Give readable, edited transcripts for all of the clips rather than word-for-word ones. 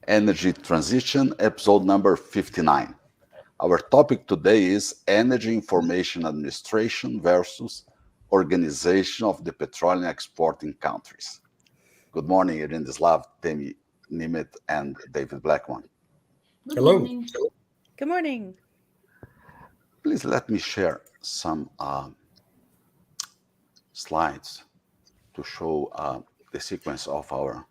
Energy Transition, episode number 59. Our topic today is Energy Information Administration versus Organization of the Petroleum Exporting Countries. Good morning, Irindislav, Temi Nimet, and David Blackman. Hello. Good morning. Please let me share some slides to show the sequence of our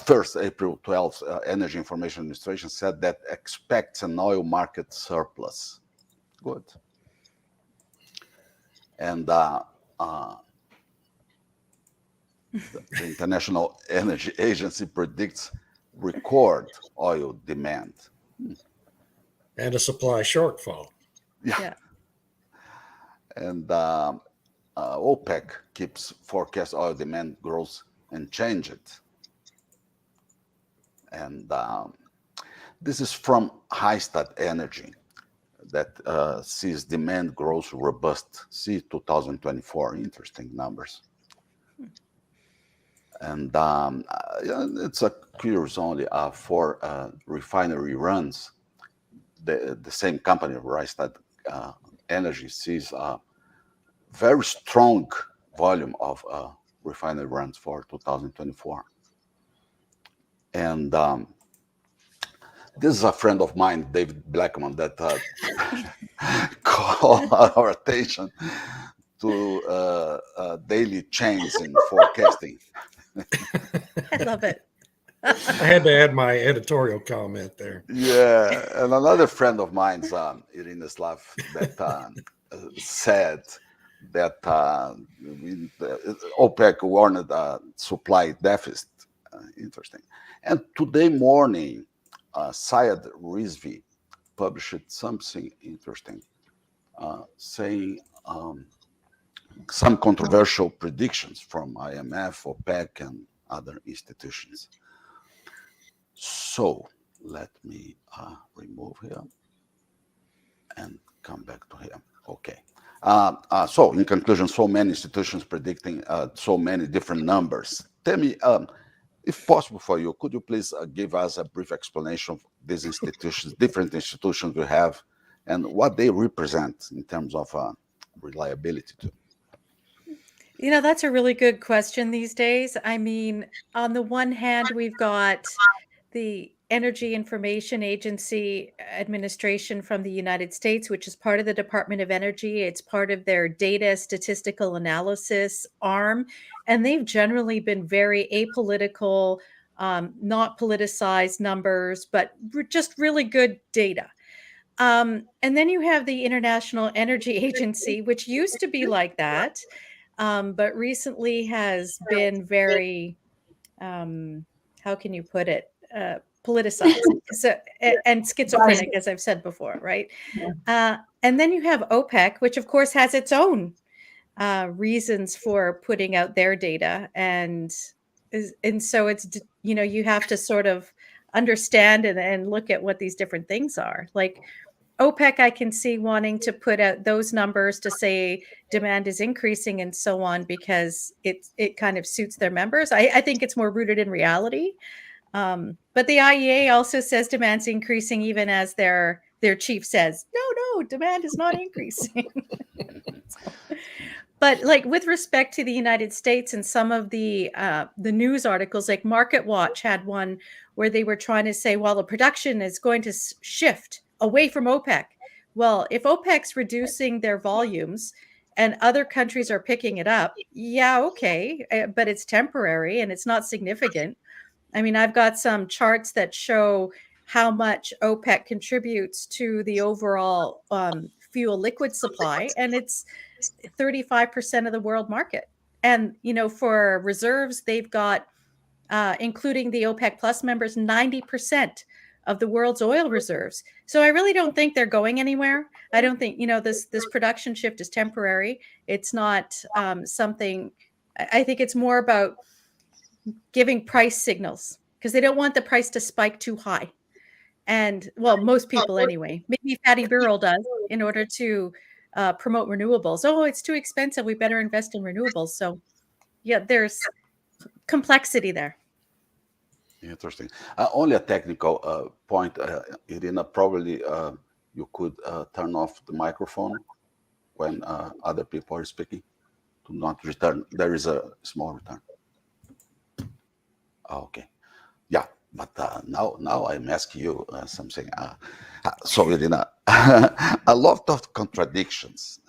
first, April 12th, Energy Information Administration said that expects an oil market surplus. Good. And the International Energy Agency predicts record oil demand. And a supply shortfall. Yeah. And OPEC keeps forecast oil demand growth unchanged. And this is from Hystad Energy that sees demand growth robust. See 2024, interesting numbers. And it's a curious only for refinery runs. The same company, Hystad Energy, sees a very strong volume of refinery runs for 2024. And this is a friend of mine, David Blackman, that called our attention to daily change in forecasting. I love it. I had to add my editorial comment there. Yeah, and another friend of mine's, Irindislav, that said that OPEC warned supply deficit. Interesting. And today morning, Syed Rizvi published something interesting, saying some controversial predictions from IMF, OPEC, and other institutions. So let me remove here and come back to here. Okay. So in conclusion, so many institutions predicting so many different numbers. Tell me, if possible for you, could you please give us a brief explanation of these institutions, different institutions we have, and what they represent in terms of reliability too? You know, that's a really good question these days. I mean, on the one hand, we've got the Energy Information Agency administration from the United States, which is part of the Department of Energy. It's part of their data statistical analysis arm. And they've generally been very apolitical, not politicized numbers, but just really good data. And then you have the International Energy Agency, which used to be like that, but recently has been very, how can you put it? Politicized and schizophrenic, as I've said before, right? And then you have OPEC, which of course has its own reasons for putting out their data, and so it's, you know, you have to sort of understand and look at what these different things are. Like OPEC, I can see wanting to put out those numbers to say demand is increasing and so on because it kind of suits their members. I think it's more rooted in reality. But the IEA also says demand's increasing, even as their chief says, no, demand is not increasing. But like with respect to the United States and some of the news articles, like Market Watch had one where they were trying to say, well, the production is going to shift away from OPEC. Well, if OPEC's reducing their volumes and other countries are picking it up, yeah, okay, but it's temporary and it's not significant. I mean, I've got some charts that show how much OPEC contributes to the overall fuel liquid supply, and it's 35% of the world market. And, you know, for reserves, they've got, including the OPEC Plus members, 90% of the world's oil reserves. So I really don't think they're going anywhere. I don't think, you know, this production shift is temporary. It's not something, I think it's more about giving price signals because they don't want the price to spike too high. And well, most people anyway, maybe Fatty Burrell does in order to promote renewables. Oh, it's too expensive. We better invest in renewables. So yeah, there's complexity there. Interesting. Only a technical point, Irina. Probably you could turn off the microphone when other people are speaking to not return. There is a small return. Okay. Yeah, but now I'm asking you something. So, Irina, a lot of contradictions.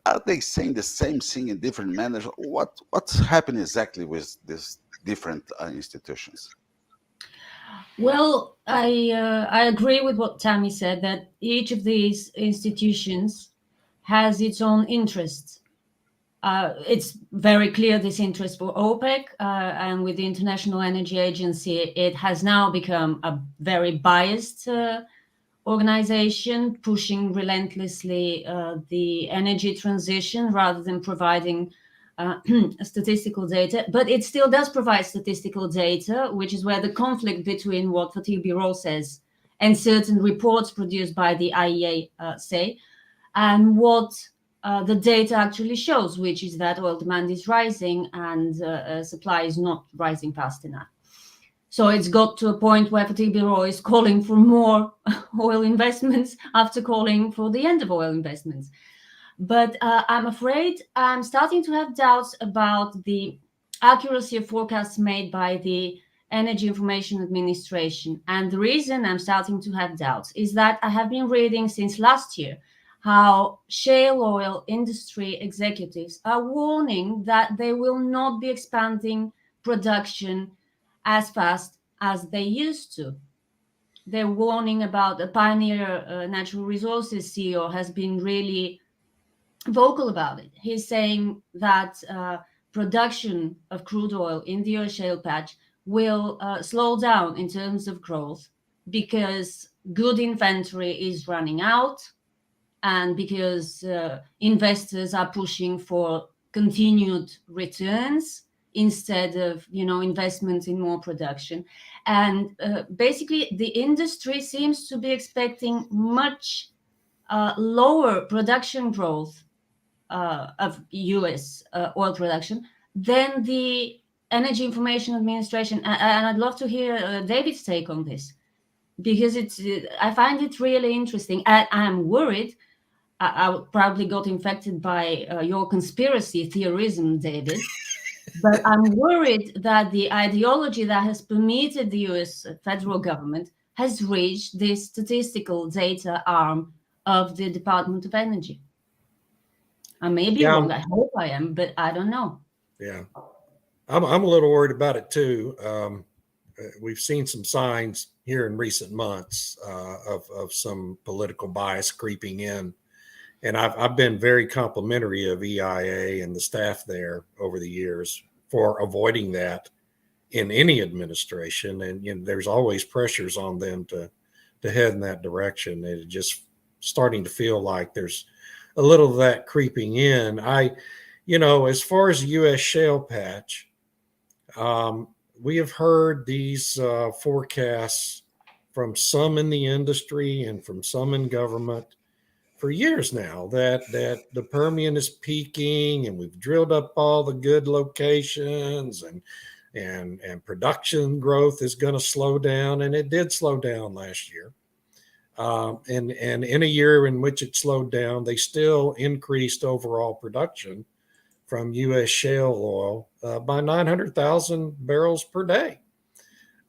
Are they saying the same thing in different manners? What's happening exactly with these different institutions? Well, I agree with what Tammy said, that each of these institutions has its own interests. It's very clear this interest for OPEC, and with the International Energy Agency, it has now become a very biased organization, pushing relentlessly the energy transition rather than providing statistical data. But it still does provide statistical data, which is where the conflict between what Fatih Birol says and certain reports produced by the IEA say, and what the data actually shows, which is that oil demand is rising and supply is not rising fast enough. So it's got to a point where Fatih Birol is calling for more oil investments after calling for the end of oil investments. But I'm afraid I'm starting to have doubts about the accuracy of forecasts made by the Energy Information Administration. And the reason I'm starting to have doubts is that I have been reading since last year how shale oil industry executives are warning that they will not be expanding production as fast as they used to. They're warning about the Pioneer Natural Resources CEO has been really vocal about it. He's saying that production of crude oil in the US shale patch will slow down in terms of growth because good inventory is running out and because investors are pushing for continued returns instead of investment in more production. And basically the industry seems to be expecting much lower production growth of US oil production than the Energy Information Administration. And I'd love to hear David's take on this, because I find it really interesting. I'm worried. I probably got infected by your conspiracy theorism, David. But I'm worried that the ideology that has permeated the US federal government has reached this statistical data arm of the Department of Energy. I may be wrong. I hope I am, but I don't know. Yeah, I'm a little worried about it too. We've seen some signs here in recent months of some political bias creeping in. And I've been very complimentary of EIA and the staff there over the years for avoiding that in any administration. And there's always pressures on them to head in that direction. It's just starting to feel like there's a little of that creeping in. As far as the U.S. shale patch, we have heard these forecasts from some in the industry and from some in government for years now that the Permian is peaking and we've drilled up all the good locations and production growth is going to slow down, and it did slow down last year. And in a year in which it slowed down, they still increased overall production from U.S. shale oil by 900,000 barrels per day.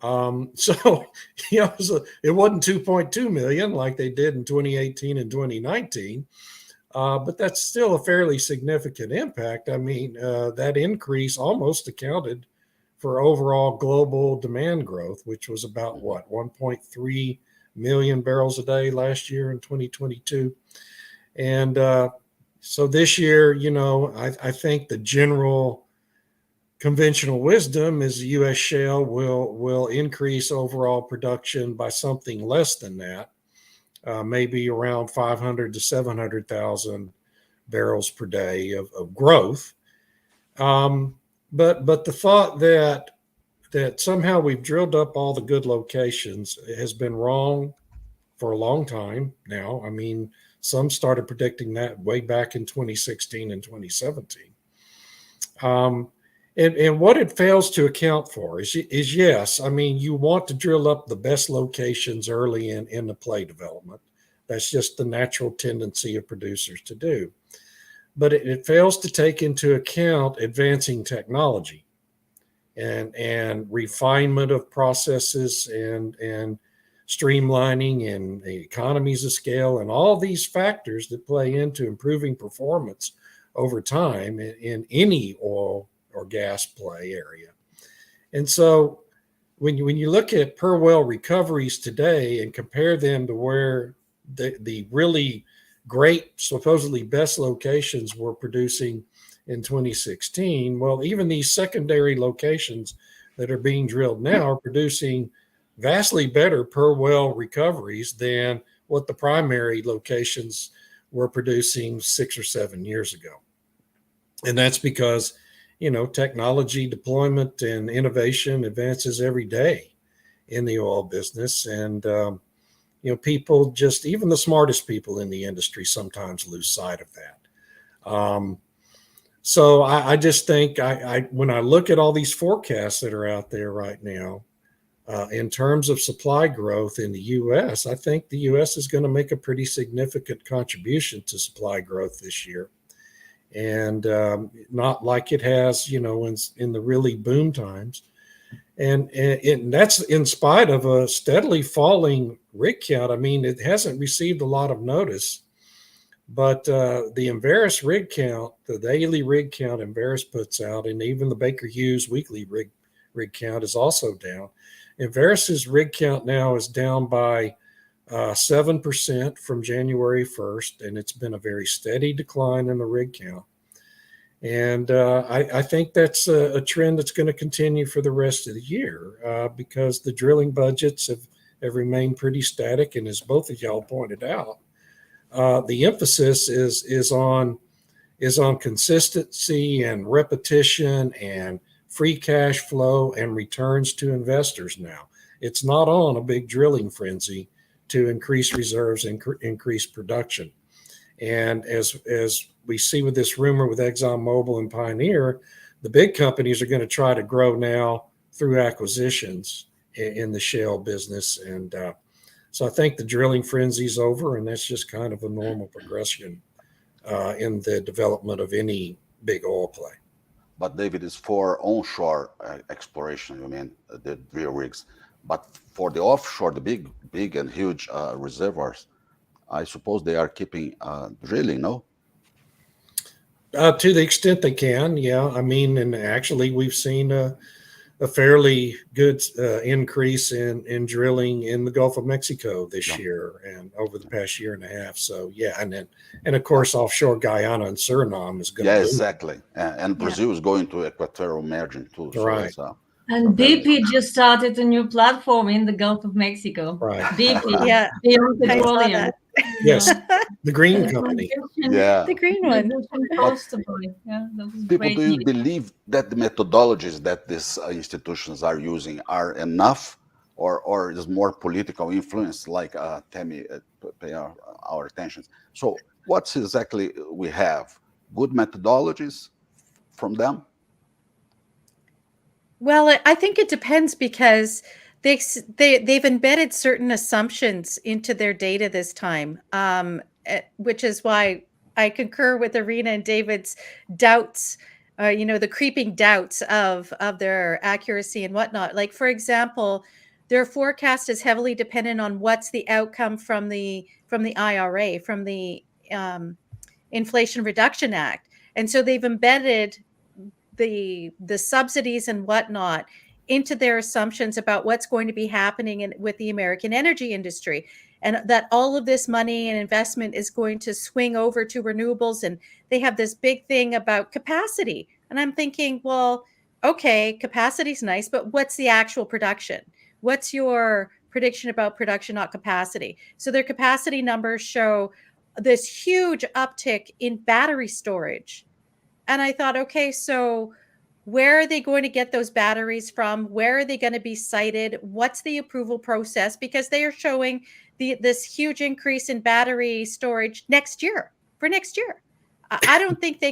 So, it wasn't 2.2 million like they did in 2018 and 2019, but that's still a fairly significant impact. I mean, that increase almost accounted for overall global demand growth, which was about 1.3 million barrels a day last year in 2022. And so this year, I think the general conventional wisdom is the U.S. shale will increase overall production by something less than that, maybe around 500 to 700,000 barrels per day of growth. But the thought that somehow we've drilled up all the good locations has been wrong for a long time now. I mean, some started predicting that way back in 2016 and 2017. And what it fails to account for is yes, I mean, you want to drill up the best locations early in the play development. That's just the natural tendency of producers to do. But it fails to take into account advancing technology and refinement of processes and streamlining and the economies of scale and all these factors that play into improving performance over time in any oil or gas play area. And so when you look at per well recoveries today and compare them to where the really great, supposedly best locations were producing in 2016, well, even these secondary locations that are being drilled now are producing vastly better per well recoveries than what the primary locations were producing 6 or 7 years ago. And that's because, technology deployment and innovation advances every day in the oil business. And, people, just even the smartest people in the industry sometimes lose sight of that. So I just think when I look at all these forecasts that are out there right now, in terms of supply growth in the U.S., I think the U.S. is going to make a pretty significant contribution to supply growth this year. And not like it has, in the really boom times. And that's in spite of a steadily falling rig count. I mean, it hasn't received a lot of notice, but the Enverus rig count, the daily rig count Enverus puts out, and even the Baker Hughes weekly rig count is also down. Enverus's rig count now is down by 7% from January 1st, and it's been a very steady decline in the rig count. And I think that's a trend that's going to continue for the rest of the year because the drilling budgets have remained pretty static. And as both of y'all pointed out, the emphasis is on consistency and repetition and free cash flow and returns to investors now. It's not on a big drilling frenzy to increase reserves and increase production. And as we see with this rumor with ExxonMobil and Pioneer, the big companies are going to try to grow now through acquisitions in the shale business. And so I think the drilling frenzy is over, and that's just kind of a normal progression in the development of any big oil play. But David, is for onshore exploration, you mean the drill rigs. But for the offshore, the big and huge reservoirs, I suppose they are keeping drilling, no? To the extent they can, yeah. I mean, and actually we've seen a fairly good increase in drilling in the Gulf of Mexico this year and over the past year and a half. So, yeah, and of course, offshore Guyana and Suriname is going to do exactly. And Brazil is going to equatorial margin too. Right. So and BP just started a new platform in the Gulf of Mexico. Right. BP, Yeah, Beyond I saw Petroleum. that. Yes, the green company. yeah. The green one. People, do you believe that the methodologies that these institutions are using are enough, or is more political influence, like Tammy pay our attention? So what's exactly we have? Good methodologies from them? Well, I think it depends because they've embedded certain assumptions into their data this time, which is why I concur with Arena and David's doubts, the creeping doubts of their accuracy and whatnot. Like, for example, their forecast is heavily dependent on what's the outcome from the IRA, from the Inflation Reduction Act, and so they've embedded the subsidies and whatnot into their assumptions about what's going to be happening with the American energy industry, and that all of this money and investment is going to swing over to renewables. And they have this big thing about capacity. And I'm thinking, well, okay, capacity is nice, but what's the actual production? What's your prediction about production, not capacity? So their capacity numbers show this huge uptick in battery storage. And I thought, okay, so where are they going to get those batteries from? Where are they going to be sited? What's the approval process? Because they are showing this huge increase in battery storage for next year. I don't think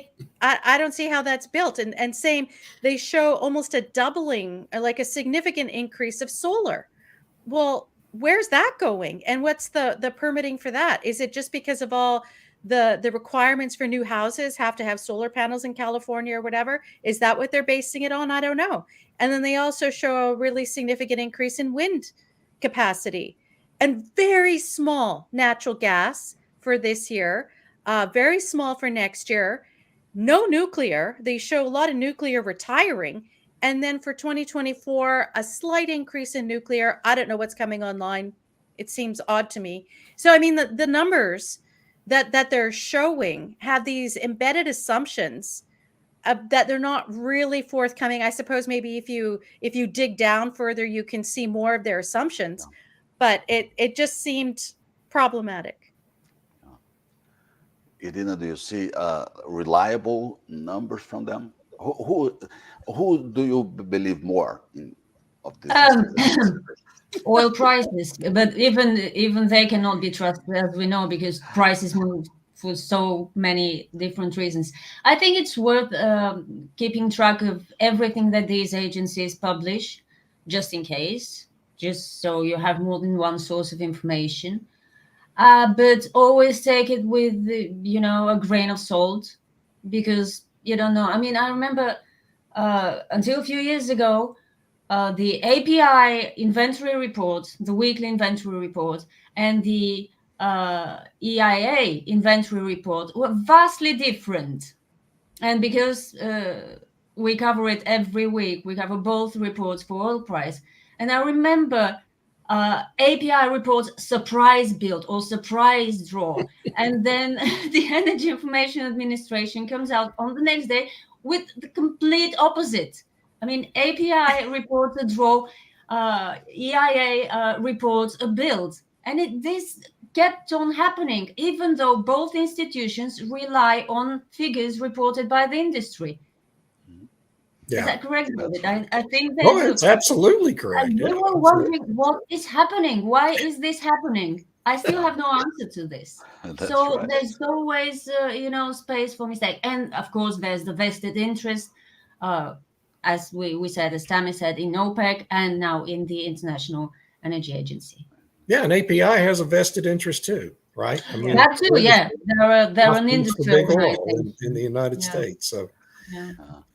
I don't see how that's built. And same, they show almost a doubling, like a significant increase of solar. Well, where's that going? And what's the permitting for that? Is it just because of all the requirements for new houses have to have solar panels in California or whatever? Is that what they're basing it on? I don't know. And then they also show a really significant increase in wind capacity and very small natural gas for this year, very small for next year. No nuclear. They show a lot of nuclear retiring. And then for 2024, a slight increase in nuclear. I don't know what's coming online. It seems odd to me. So, I mean, the numbers that they're showing have these embedded assumptions that they're not really forthcoming. I suppose maybe if you dig down further, you can see more of their assumptions. But it just seemed problematic. Irina, do you see reliable numbers from them? Who do you believe more in of this? Oil prices, but even they cannot be trusted, as we know, because prices move for so many different reasons. I think it's worth keeping track of everything that these agencies publish, just in case, just so you have more than one source of information. But always take it with, a grain of salt, because you don't know. I mean, I remember until a few years ago, the API inventory report, the weekly inventory report, and the EIA inventory report were vastly different. And because we cover it every week, we cover both reports for oil price. And I remember API reports surprise build or surprise draw. And then the Energy Information Administration comes out on the next day with the complete opposite. I mean, API reports a draw, EIA reports a build. And this kept on happening, even though both institutions rely on figures reported by the industry. Yeah. Is that correct, David? I think that. Oh, it's absolutely correct. We were wondering what is happening. Why is this happening? I still have no answer to this. So right. There's always, space for mistake. And of course, there's the vested interest, as we said, as Tammy said, in OPEC and now in the International Energy Agency. Yeah, and API has a vested interest too, right? I mean, that too, yeah. They're an industry in the United States. So,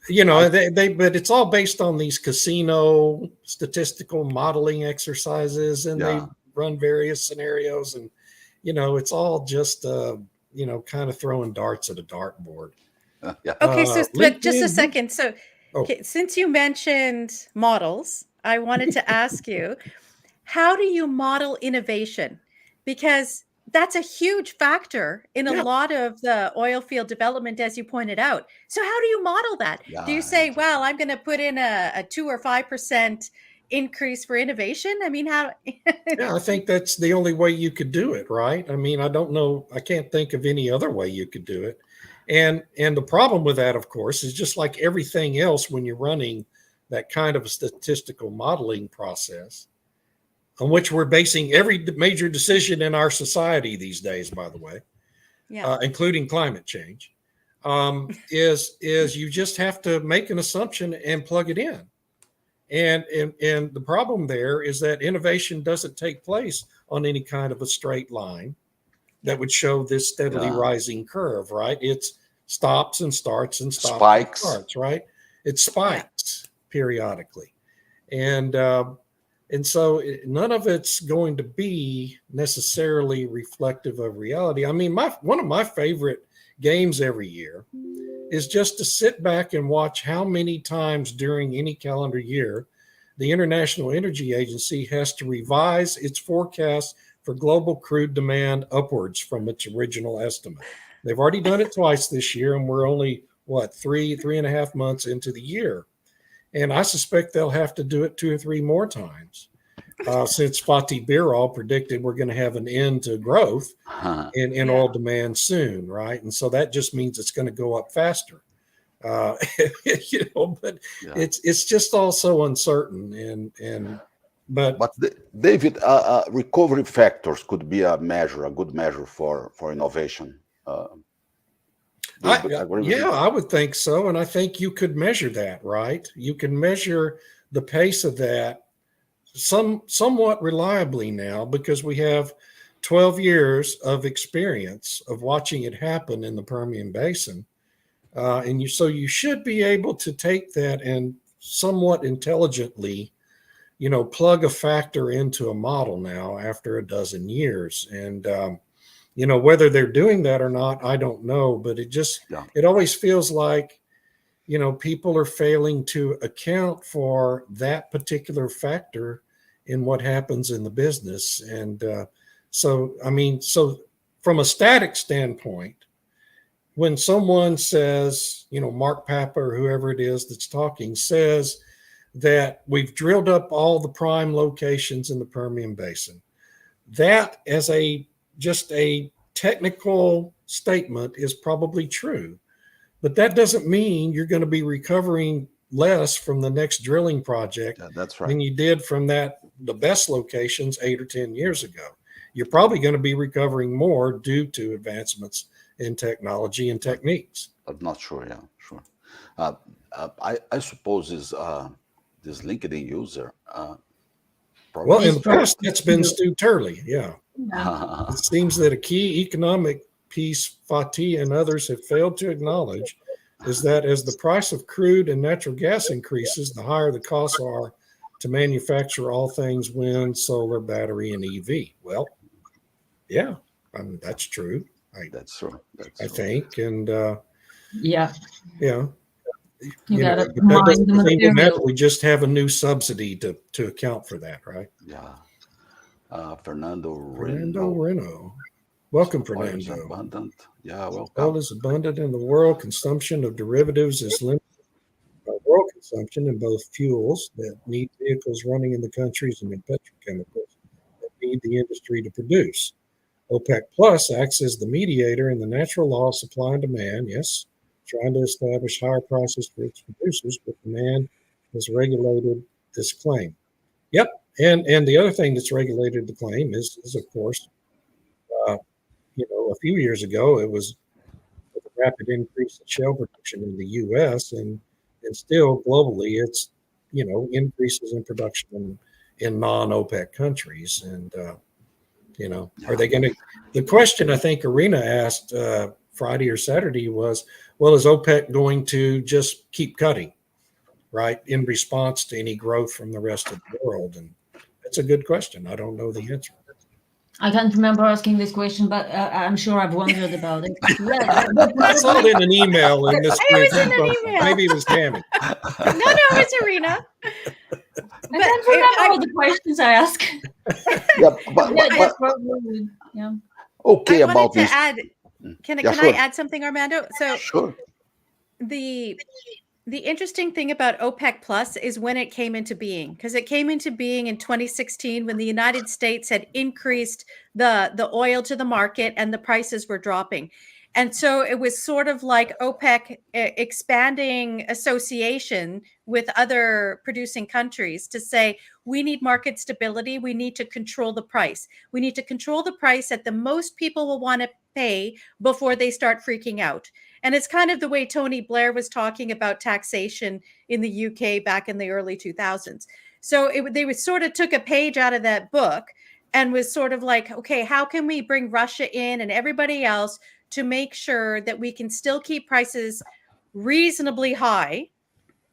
but it's all based on these casino statistical modeling exercises, and they run various scenarios, and it's all just kind of throwing darts at a dartboard. Okay, so just a second. So, since you mentioned models, I wanted to ask you, how do you model innovation? Because that's a huge factor in a lot of the oil field development, as you pointed out. So how do you model that? Do you say, well, I'm going to put in a 2 or 5% increase for innovation? I mean, how? I think that's the only way you could do it, right? I mean, I don't know. I can't think of any other way you could do it. And the problem with that, of course, is just like everything else when you're running that kind of a statistical modeling process, on which we're basing every major decision in our society these days, by the way, including climate change, is you just have to make an assumption and plug it in. And the problem there is that innovation doesn't take place on any kind of a straight line that would show this steadily rising curve, right? It's stops and starts and stops spikes. And starts, right? It spikes periodically. And so none of it's going to be necessarily reflective of reality. I mean, one of my favorite games every year is just to sit back and watch how many times during any calendar year the International Energy Agency has to revise its forecast for global crude demand upwards from its original estimate. They've already done it twice this year, and we're only, 3.5 months into the year. And I suspect they'll have to do it 2 or 3 more times since Fatih Birol predicted we're going to have an end to growth in oil demand soon, right? And so that just means it's going to go up faster, but it's just all so uncertain. But David, recovery factors could be a good measure for innovation. Do you agree with Yeah, it? I would think so. And I think you could measure that, right? You can measure the pace of that somewhat reliably now because we have 12 years of experience of watching it happen in the Permian Basin. So you should be able to take that and somewhat intelligently, plug a factor into a model now after a dozen years. And, whether they're doing that or not, I don't know, but Yeah, it always feels like, people are failing to account for that particular factor in what happens in the business. And so from a static standpoint, when someone says, Mark Papa or whoever it is that's talking says that we've drilled up all the prime locations in the Permian Basin, that as just a technical statement is probably true. But that doesn't mean you're going to be recovering less from the next drilling project yeah, that's than right. you did from the best locations 8 or 10 years ago. You're probably going to be recovering more due to advancements in technology and techniques. I'm not sure. Yeah, sure. Uh, I suppose this LinkedIn user Well, probably in It's the is. past, that's been Stu Turley. Yeah. yeah. It seems that a key economic piece Fatih and others have failed to acknowledge is that as the price of crude and natural gas increases, the higher the costs are to manufacture all things wind, solar, battery, and EV. Well, yeah, that's true. That's true. That's I true. think, and Yeah, yeah, you gotta but that mine the doesn't seem to material. magically just have a new subsidy to account for that, right? Yeah. Fernando Fernando Reno. Reno, welcome, Oil is Fernando. abundant. Yeah, Oil welcome. is abundant in the world. Consumption of derivatives is limited by world consumption in both fuels that need vehicles running in the countries and in petrochemicals that need the industry to produce. OPEC Plus acts as the mediator in the natural law of supply and demand, yes, trying to establish higher prices for its producers, but demand has regulated this claim. Yep. And the other thing that's regulated the claim is of course, uh, a few years ago, it was with a rapid increase in shale production in the U.S. and still globally, it's increases in production in non-OPEC countries. And are Yeah. they going to? The question I think Arena asked Friday or Saturday was, well, is OPEC going to just keep cutting, right, in response to any growth from the rest of the world? And that's a good question. I don't know the answer. I can't remember asking this question, but I'm sure I've wondered about it. Yeah, I saw it in an email in this I group. was in an email. Maybe it was Tammy. No, it's Arena. I can't remember all the questions I ask. Yeah, but, Yeah, but, that's probably, yeah. okay I wanted about to this. add. Can Yeah, can I sure. add something, Armando? So Sure. the interesting thing about OPEC Plus is when it came into being, because it came into being in 2016 when the United States had increased the oil to the market and the prices were dropping. And so it was sort of like OPEC expanding association with other producing countries to say, we need market stability. We need to control the price. We need to control the price that the most people will want to pay before they start freaking out. And it's kind of the way Tony Blair was talking about taxation in the UK back in the early 2000s. So they sort of took a page out of that book and was sort of like, okay, how can we bring Russia in and everybody else to make sure that we can still keep prices reasonably high,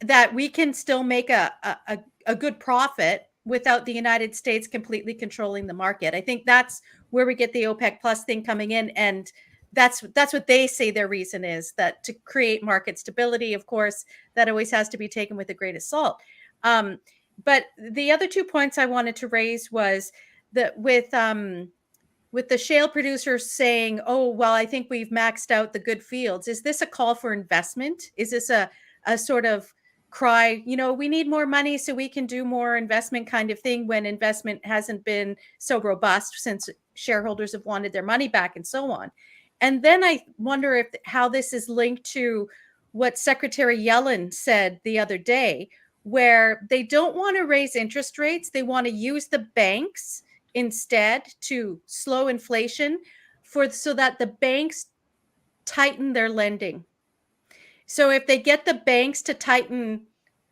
that we can still make a good profit without the United States completely controlling the market. I think that's where we get the OPEC Plus thing coming in. And that's what they say their reason is, that to create market stability. Of course, that always has to be taken with a grain of salt. But the other 2 points I wanted to raise was that with the shale producers saying, oh, well, I think we've maxed out the good fields. Is this a call for investment? Is this a sort of cry, we need more money so we can do more investment kind of thing, when investment hasn't been so robust since shareholders have wanted their money back and so on? And then I wonder how this is linked to what Secretary Yellen said the other day, where they don't want to raise interest rates. They want to use the banks instead to slow inflation so that the banks tighten their lending. So if they get the banks to tighten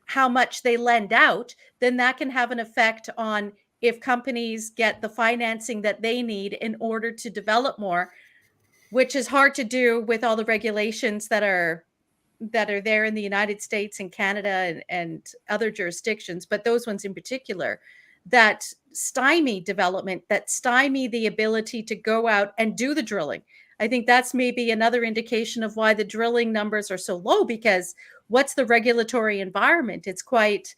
how much they lend out, then that can have an effect on if companies get the financing that they need in order to develop more, which is hard to do with all the regulations that are there in the United States and Canada and other jurisdictions, but those ones in particular that stymie development, that stymie the ability to go out and do the drilling. I think that's maybe another indication of why the drilling numbers are so low, because what's the regulatory environment? It's quite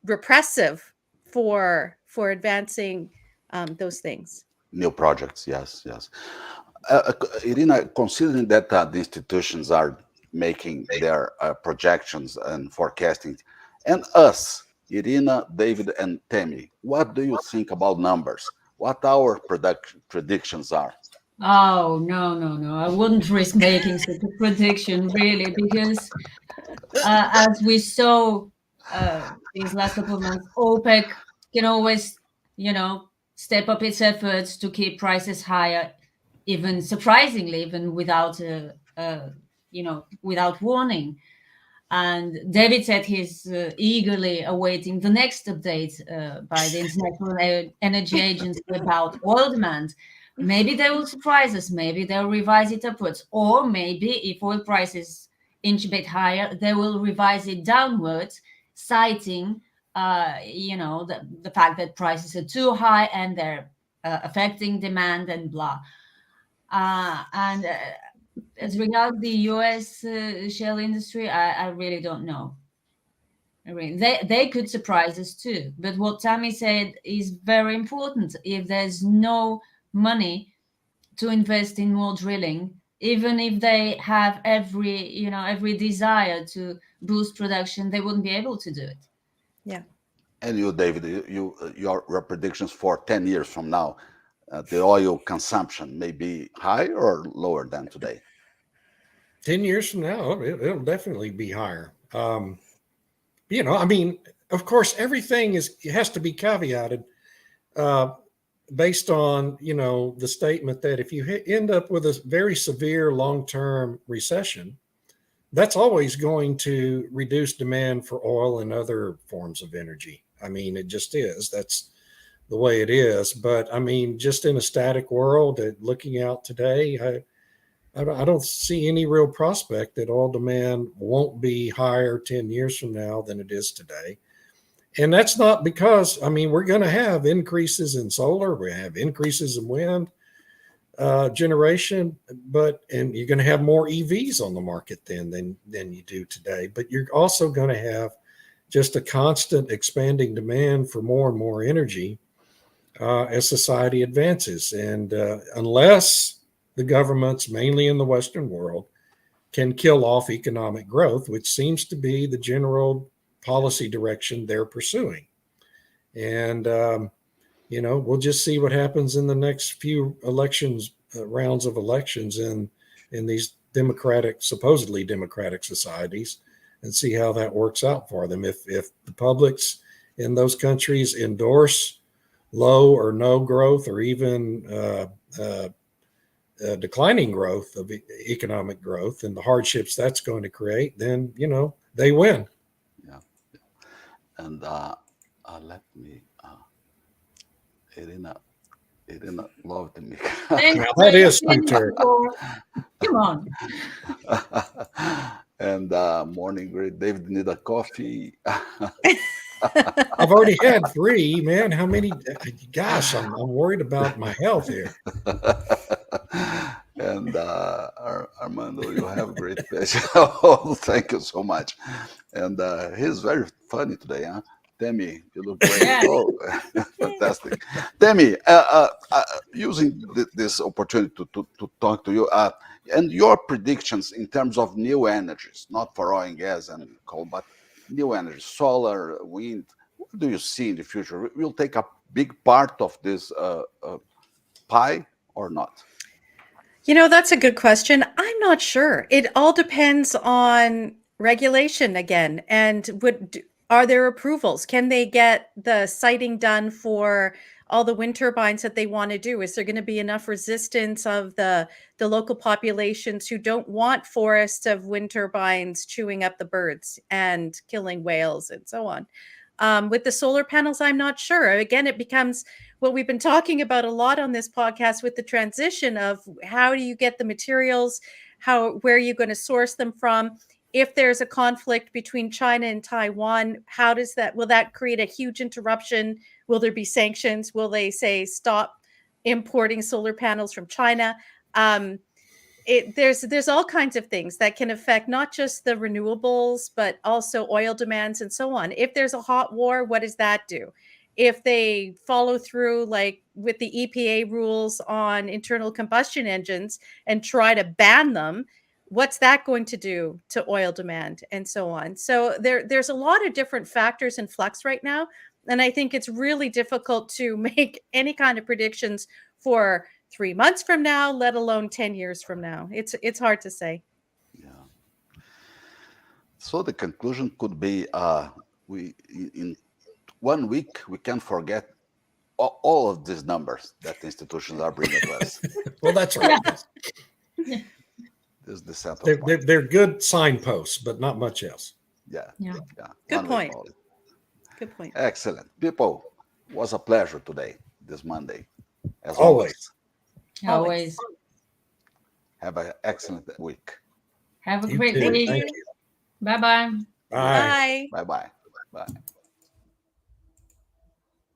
repressive for advancing those things. New projects, yes. Irina, considering that the institutions are making their projections and forecasting, and us, Irina, David, and Temi, what do you think about numbers? What our predictions are? Oh, no. I wouldn't risk making such a prediction, really, because as we saw these last couple of months, OPEC can always, step up its efforts to keep prices higher, even surprisingly, even without, without warning. And David said he's eagerly awaiting the next update by the International Energy Agency about oil demand. Maybe they will surprise us. Maybe they'll revise it upwards. Or maybe if oil prices inch a bit higher, they will revise it downwards, citing, the fact that prices are too high and they're affecting demand and blah. And as regards the U.S. shale industry, I really don't know. I mean, they could surprise us too. But what Tammy said is very important. If there's no money to invest in more drilling, even if they have every desire to boost production, they wouldn't be able to do it. Yeah. And you, David, your predictions for 10 years from now, the oil consumption may be higher or lower than today? 10 years from now, it'll definitely be higher. I mean, of course, everything has to be caveated based on, the statement that if you end up with a very severe long-term recession, that's always going to reduce demand for oil and other forms of energy. I mean, it just is. That's the way it is. But I mean, just in a static world, looking out today, I don't see any real prospect that oil demand won't be higher 10 years from now than it is today. And that's not because, we're going to have increases in solar, we have increases in wind generation, and you're going to have more EVs on the market then than you do today. But you're also going to have just a constant expanding demand for more and more energy as society advances. And unless the governments, mainly in the Western world, can kill off economic growth, which seems to be the general policy direction they're pursuing. And, we'll just see what happens in the next few rounds of elections in these supposedly democratic societies, and see how that works out for them. If the publics in those countries endorse low or no growth, or even declining growth of economic growth and the hardships that's going to create, then, they win. Yeah. And let me, Irina loved me. Now, that is true, Terry. Come on. And morning, great. David, need a coffee? I've already had 3, man. How many? Gosh, I'm worried about my health here. And Armando, you have a great face. Oh, thank you so much. And he's very funny today, huh? Temi, you look great. Yeah. Oh, fantastic. Temi, using this opportunity to talk to you, and your predictions in terms of new energies, not for oil and gas and coal, but new energy, solar, wind, what do you see in the future? Will take a big part of this pie or not? That's a good question. I'm not sure. It all depends on regulation again. And are there approvals? Can they get the siting done for all the wind turbines that they want to do? Is there going to be enough resistance of the local populations who don't want forests of wind turbines chewing up the birds and killing whales and so on? With the solar panels, I'm not sure. Again, it becomes what we've been talking about a lot on this podcast with the transition of how do you get the materials, where are you going to source them from? If there's a conflict between China and Taiwan, will that create a huge interruption? Will there be sanctions? Will they say stop importing solar panels from China? There's all kinds of things that can affect not just the renewables, but also oil demands and so on. If there's a hot war, what does that do? If they follow through, like with the EPA rules on internal combustion engines and try to ban them, what's that going to do to oil demand and so on? So there's a lot of different factors in flux right now. And I think it's really difficult to make any kind of predictions for 3 months from now, let alone 10 years from now. It's hard to say. Yeah. So the conclusion could be in 1 week, we can forget all of these numbers that the institutions are bringing to us. Well, that's right. Yeah. This is the central point. They're good signposts, but not much else. Yeah. Good point. Only. Good point. Excellent. People, it was a pleasure today, this Monday. As Always. Always. Have an excellent week. Have a You great too. week. Thank you. Bye-bye. Bye. Bye. Bye-bye. Bye.